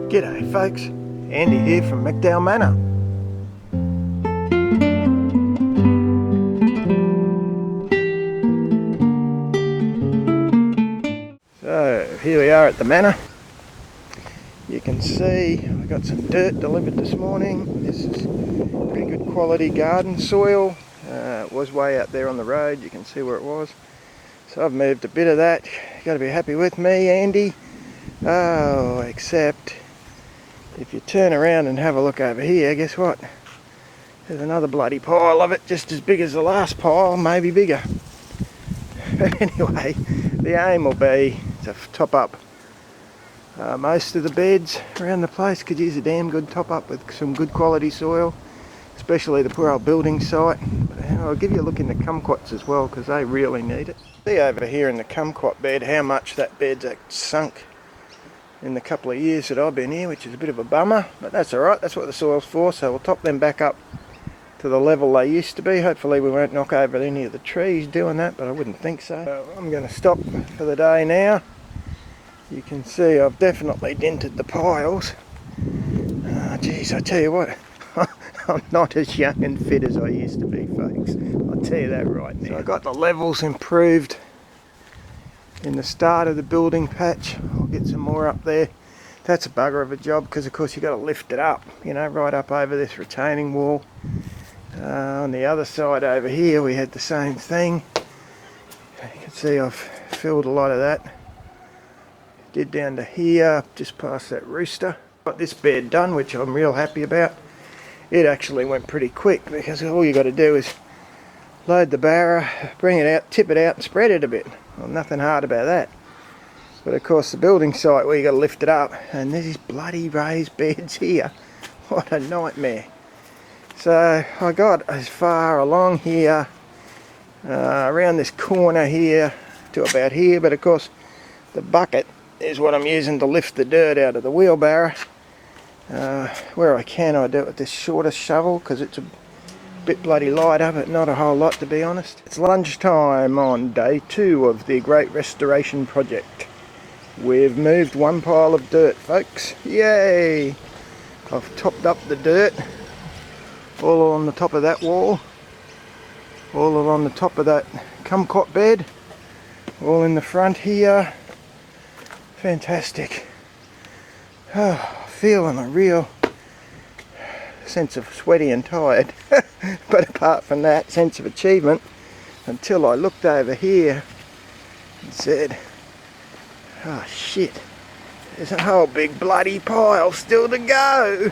G'day folks, Andy here from McDowall Manor. So here we are at the Manor. You can see I got some dirt delivered this morning. This is pretty good quality garden soil. It was way out there on the road, you can see where it was. So I've moved a bit of that. You've got to be happy with me, Andy. Oh, except if you turn around and have a look over here, guess what? There's another bloody pile of it, just as big as the last pile, maybe bigger. But anyway, the aim will be to top up most of the beds around the place. Could use a damn good top up with some good quality soil, especially the poor old building site. But I'll give you a look in the kumquats as well, because they really need it. See over here in the kumquat bed how much that bed's sunk in the couple of years that I've been here, which is a bit of a bummer, but that's alright, that's what the soil's for. So we'll top them back up to the level they used to be. Hopefully we won't knock over any of the trees doing that, but I wouldn't think so. So I'm going to stop for the day now. You can see I've definitely dented the piles. Geez, I tell you what, I'm not as young and fit as I used to be, folks. I'll tell you that right now. So I got the levels improved in the start of the building patch. I'll get some more up there. That's a bugger of a job, because of course you've got to lift it up, you know, right up over this retaining wall. On the other side over here we had the same thing. You can see I've filled a lot of that. Did down to here, just past that rooster. Got this bed done, which I'm real happy about. It actually went pretty quick, because all you got to do is load the barrow, bring it out, tip it out and spread it a bit. Well, nothing hard about that. But of course the building site where you got to lift it up, and there's these bloody raised beds here. What a nightmare. So I got as far along here, around this corner here to about here, but of course the bucket is what I'm using to lift the dirt out of the wheelbarrow. Where I can, I do it with this shorter shovel, because it's a bit bloody lighter, but not a whole lot, to be honest. It's lunchtime on day 2 of the Great Restoration Project. We've moved one pile of dirt, folks. Yay! I've topped up the dirt all on the top of that wall, all along the top of that kumquat bed, all in the front here. Fantastic. Oh, feeling a real sense of sweaty and tired. But apart from that sense of achievement, until I looked over here and said, oh shit, there's a whole big bloody pile still to go.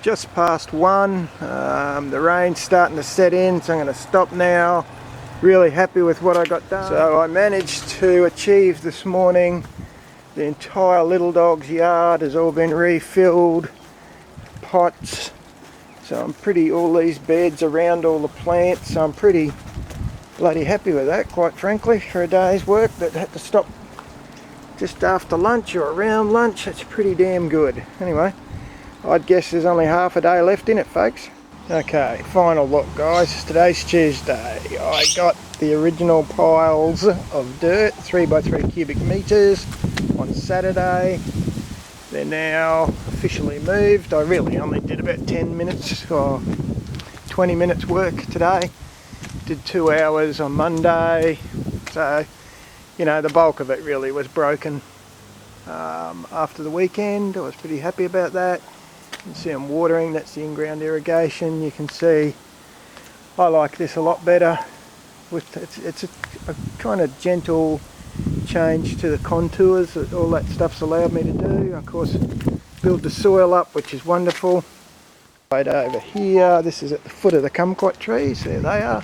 Just past 1, the rain's starting to set in, so I'm going to stop now. Really happy with what I got done. So I managed to achieve this morning, the entire little dog's yard has all been refilled, pots. So I'm all these beds around all the plants, so I'm pretty bloody happy with that, quite frankly, for a day's work that had to stop just after lunch or around lunch. That's pretty damn good. Anyway, I'd guess there's only half a day left in it, folks. Okay, final look, guys. Today's Tuesday. I got the original piles of dirt, 3x3 cubic meters, on Saturday. They're now officially moved. I really only did about 10 minutes or 20 minutes work today. Did 2 hours on Monday. So, you know, the bulk of it really was broken after the weekend. I was pretty happy about that. You can see I'm watering, that's the in-ground irrigation. You can see I like this a lot better. It's a kind of gentle change to the contours that all that stuff's allowed me to do. Of course, build the soil up, which is wonderful. Right over here, this is at the foot of the kumquat trees, there they are.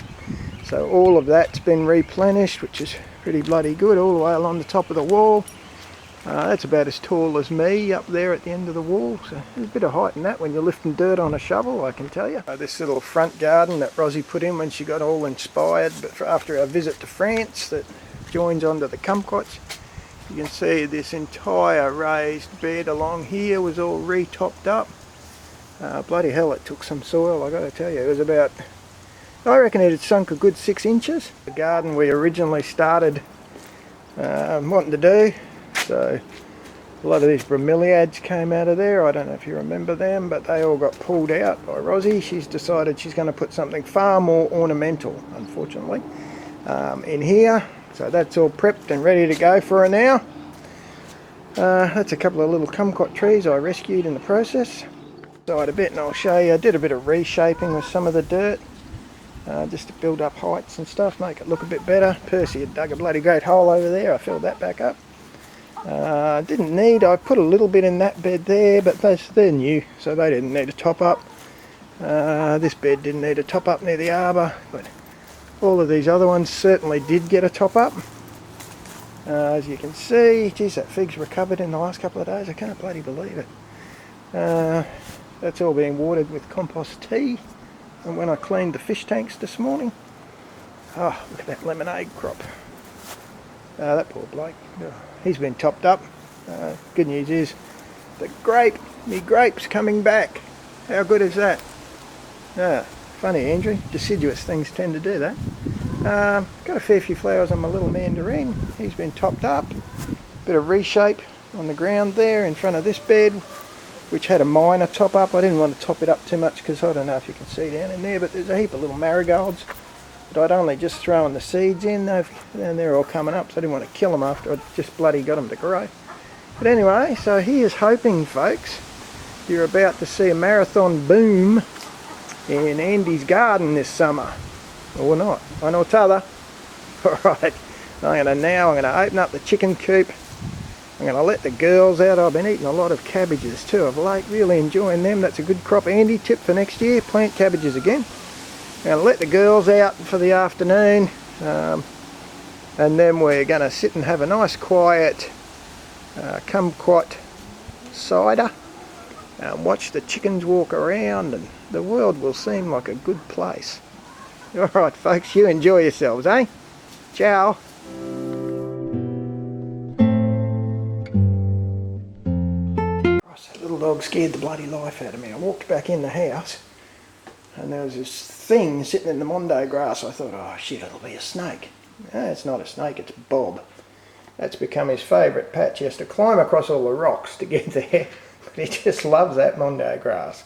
So all of that's been replenished, which is pretty bloody good, all the way along the top of the wall. That's about as tall as me up there at the end of the wall, so there's a bit of height in that when you're lifting dirt on a shovel, I can tell you. This little front garden that Rosie put in when she got all inspired, but after our visit to France, that joins onto the kumquats. You can see this entire raised bed along here was all re-topped up. Bloody hell, it took some soil, I gotta tell you. It was about, I reckon it had sunk a good 6 inches. The garden we originally started wanting to do, so A lot of these bromeliads came out of there. I don't know if you remember them, but they all got pulled out by Rosie. She's decided she's going to put something far more ornamental, unfortunately, in here. So that's all prepped and ready to go for her now. That's a couple of little kumquat trees I rescued in the process. Side a bit and I'll show you. I did a bit of reshaping with some of the dirt, just to build up heights and stuff, make it look a bit better. Percy had dug a bloody great hole over there. I filled that back up. Didn't need, I put a little bit in that bed there, but they're new, so they didn't need a top up. This bed didn't need a top up near the arbour, but all of these other ones certainly did get a top up. As you can see, geez, that fig's recovered in the last couple of days. I can't bloody believe it. That's all being watered with compost tea. And when I cleaned the fish tanks this morning, oh, look at that lemonade crop. That poor bloke. Oh, he's been topped up. Good news is the me grapes coming back. How good is that? Funny, Andrew. Deciduous things tend to do that. Got a fair few flowers on my little mandarin. He's been topped up. Bit of reshape on the ground there in front of this bed, which had a minor top up. I didn't want to top it up too much because I don't know if you can see down in there, but there's a heap of little marigolds that I'd only just thrown the seeds in, and they're all coming up, so I didn't want to kill them after I just bloody got them to grow. But anyway, so here's hoping, folks, you're about to see a marathon boom in Andy's garden this summer. Or not. I know t'other. Alright, I'm going to open up the chicken coop. I'm going to let the girls out. I've been eating a lot of cabbages too of late, really enjoying them. That's a good crop, Andy. Tip for next year, plant cabbages again. I'm going to let the girls out for the afternoon, and then we're going to sit and have a nice quiet kumquat cider and watch the chickens walk around, and the world will seem like a good place. Alright folks, you enjoy yourselves, eh? Ciao! That little dog scared the bloody life out of me. I walked back in the house and there was this thing sitting in the mondo grass. I thought, oh shit, it'll be a snake. No, it's not a snake, it's Bob. That's become his favourite patch. He has to climb across all the rocks to get there, but he just loves that mondo grass.